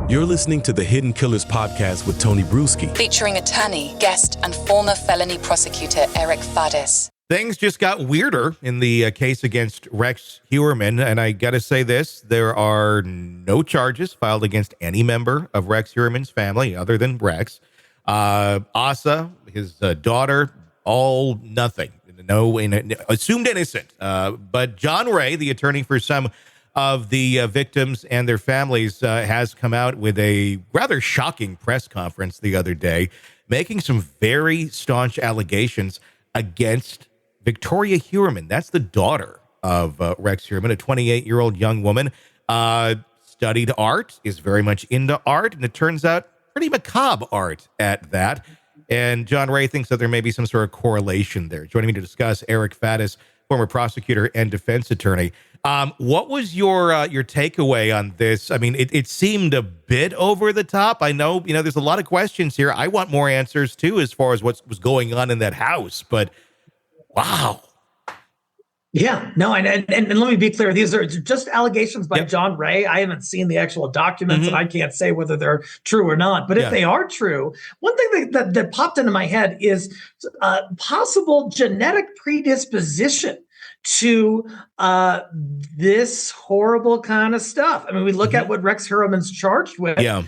You're listening to the Hidden Killers podcast with Tony Brueski, featuring attorney, guest, and former felony prosecutor Eric Faddis. Things just got weirder in the case against Rex Heuermann, and I got to say this, there are no charges filed against any member of Rex Heuermann's family other than Rex. Asa, his daughter, all nothing. No, assumed innocent. But John Ray, the attorney for some of the victims and their families, has come out with a rather shocking press conference the other day, making some very staunch allegations against Victoria Heuermann. That's the daughter of Rex Heuermann, a 28-year-old young woman, studied art, is very much into art, and it turns out pretty macabre art at that. And John Ray thinks that there may be some sort of correlation there. Joining me to discuss, Eric Faddis, former prosecutor and defense attorney. What was your takeaway on this? I mean, it seemed a bit over the top. I know, there's a lot of questions here. I want more answers too, as far as what was going on in that house, but wow. Yeah, no, and let me be clear. These are just allegations by John Ray. I haven't seen the actual documents, and I can't say whether they're true or not. But if they are true, one thing that popped into my head is possible genetic predisposition to this horrible kind of stuff. I mean, we look at what Rex Heuermann's charged with, and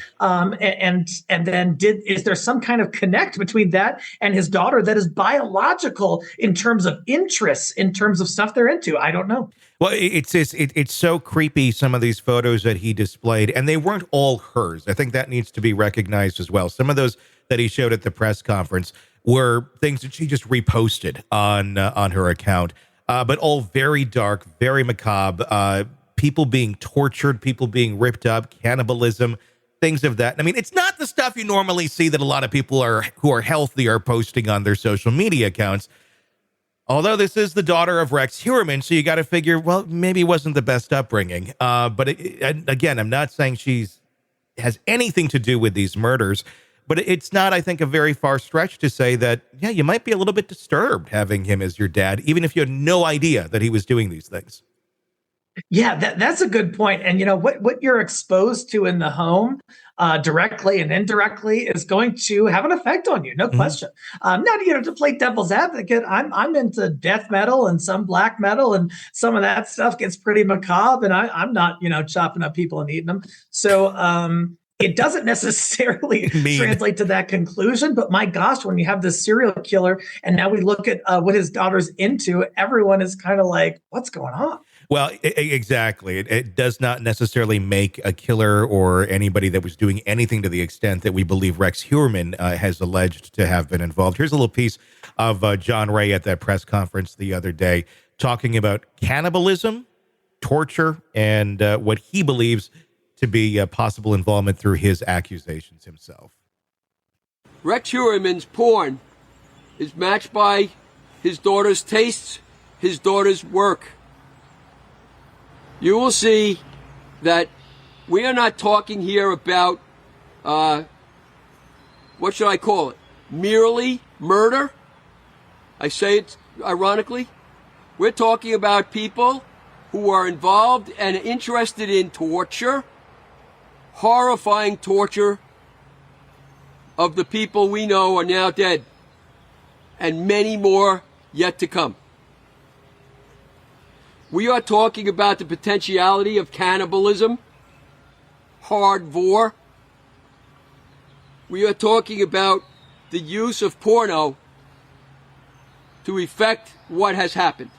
then is there some kind of connect between that and his daughter that is biological in terms of interests, in terms of stuff they're into? I don't know. Well, it's so creepy, some of these photos that he displayed, and they weren't all hers. I think that needs to be recognized as well. Some of those that he showed at the press conference were things that she just reposted on her account. But all very dark, very macabre, people being tortured, people being ripped up, cannibalism, things of that. I mean, it's not the stuff you normally see that a lot of people who are healthy are posting on their social media accounts. Although this is the daughter of Rex Heuermann, so you got to figure, well, maybe it wasn't the best upbringing. But again, I'm not saying has anything to do with these murders. But it's not, I think, a very far stretch to say that, you might be a little bit disturbed having him as your dad, even if you had no idea that he was doing these things. Yeah, that's a good point. And, what you're exposed to in the home directly and indirectly is going to have an effect on you. No question. Now, to play devil's advocate, I'm into death metal and some black metal, and some of that stuff gets pretty macabre. And I'm not, chopping up people and eating them. So, it doesn't necessarily translate to that conclusion, but my gosh, when you have this serial killer and now we look at what his daughter's into, everyone is kind of like, what's going on? Well, exactly. It does not necessarily make a killer or anybody that was doing anything to the extent that we believe Rex Heuermann has alleged to have been involved. Here's a little piece of John Ray at that press conference the other day talking about cannibalism, torture, and what he believes to be a possible involvement through his accusations himself. Rex Heuermann's porn is matched by his daughter's tastes, his daughter's work. You will see that we are not talking here about, what should I call it? Merely murder? I say it ironically. We're talking about people who are involved and interested in torture, horrifying torture of the people we know are now dead, and many more yet to come. We are talking about the potentiality of cannibalism, hard vor. We are talking about the use of porno to effect what has happened.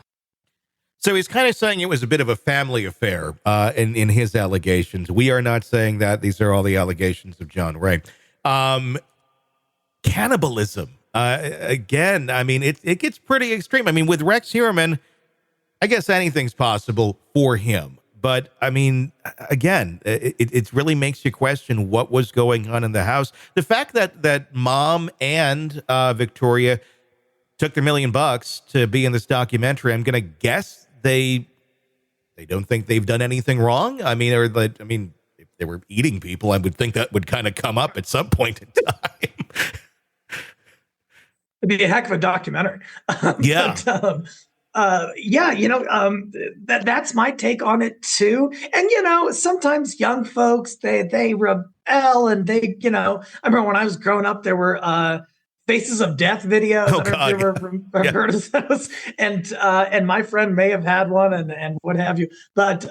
So he's kind of saying it was a bit of a family affair in his allegations. We are not saying that. These are all the allegations of John Ray. Cannibalism. Again, I mean, it gets pretty extreme. I mean, with Rex Heuermann, I guess anything's possible for him. But, I mean, again, it really makes you question what was going on in the house. The fact that mom and Victoria took their $1 million to be in this documentary, I'm going to guess they don't think they've done anything wrong. I mean, if they were eating people, I would think that would kind of come up at some point in time. It'd be a heck of a documentary. Yeah. But, That's my take on it too. And sometimes young folks they rebel and they I remember when I was growing up there were Faces of Death videos. Oh, I don't know if you ever heard of those. And my friend may have had one and what have you. But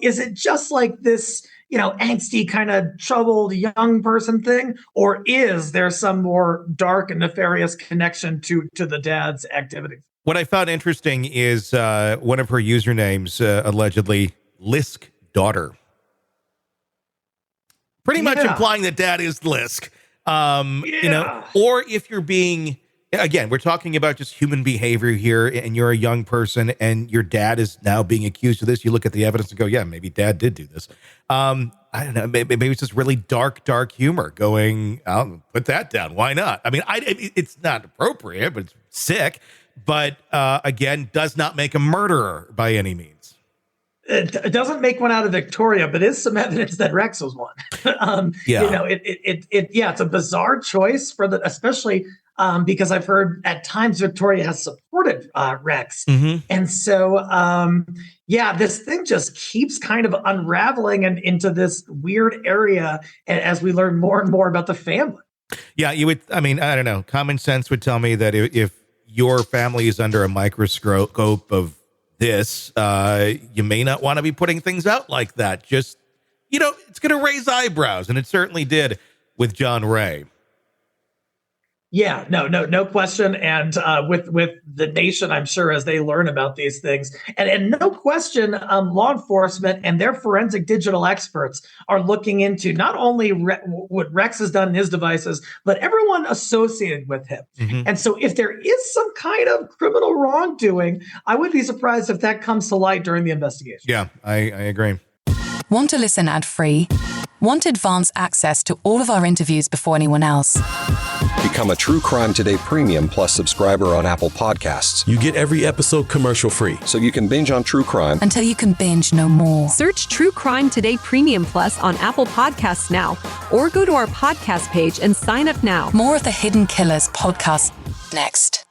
is it just like this, angsty kind of troubled young person thing, or is there some more dark and nefarious connection to the dad's activities? What I found interesting is one of her usernames, allegedly Lisk daughter. Pretty much implying that dad is Lisk. Or if you're being, again, we're talking about just human behavior here, and you're a young person and your dad is now being accused of this. You look at the evidence and go, yeah, maybe dad did do this. I don't know. Maybe it's just really dark humor going, I'll put that down. Why not? I mean, it's not appropriate, but it's sick. But again, does not make a murderer by any means. It doesn't make one out of Victoria, but is some evidence that Rex was one. It's a bizarre choice especially because I've heard at times Victoria has supported Rex. Mm-hmm. And so, this thing just keeps kind of unraveling and into this weird area as we learn more and more about the family. Yeah, I don't know. Common sense would tell me that if your family is under a microscope of this, you may not want to be putting things out like that. Just, it's going to raise eyebrows, and it certainly did with John Ray. Yeah, no question. And with the nation, I'm sure, as they learn about these things, and no question, law enforcement and their forensic digital experts are looking into not only what Rex has done in his devices, but everyone associated with him. Mm-hmm. And so if there is some kind of criminal wrongdoing, I would be surprised if that comes to light during the investigation. Yeah, I agree. Want to listen ad-free? Want advanced access to all of our interviews before anyone else? Become a True Crime Today Premium Plus subscriber on Apple Podcasts. You get every episode commercial-free. So you can binge on true crime until you can binge no more. Search True Crime Today Premium Plus on Apple Podcasts now, or go to our podcast page and sign up now. More of the Hidden Killers podcast next.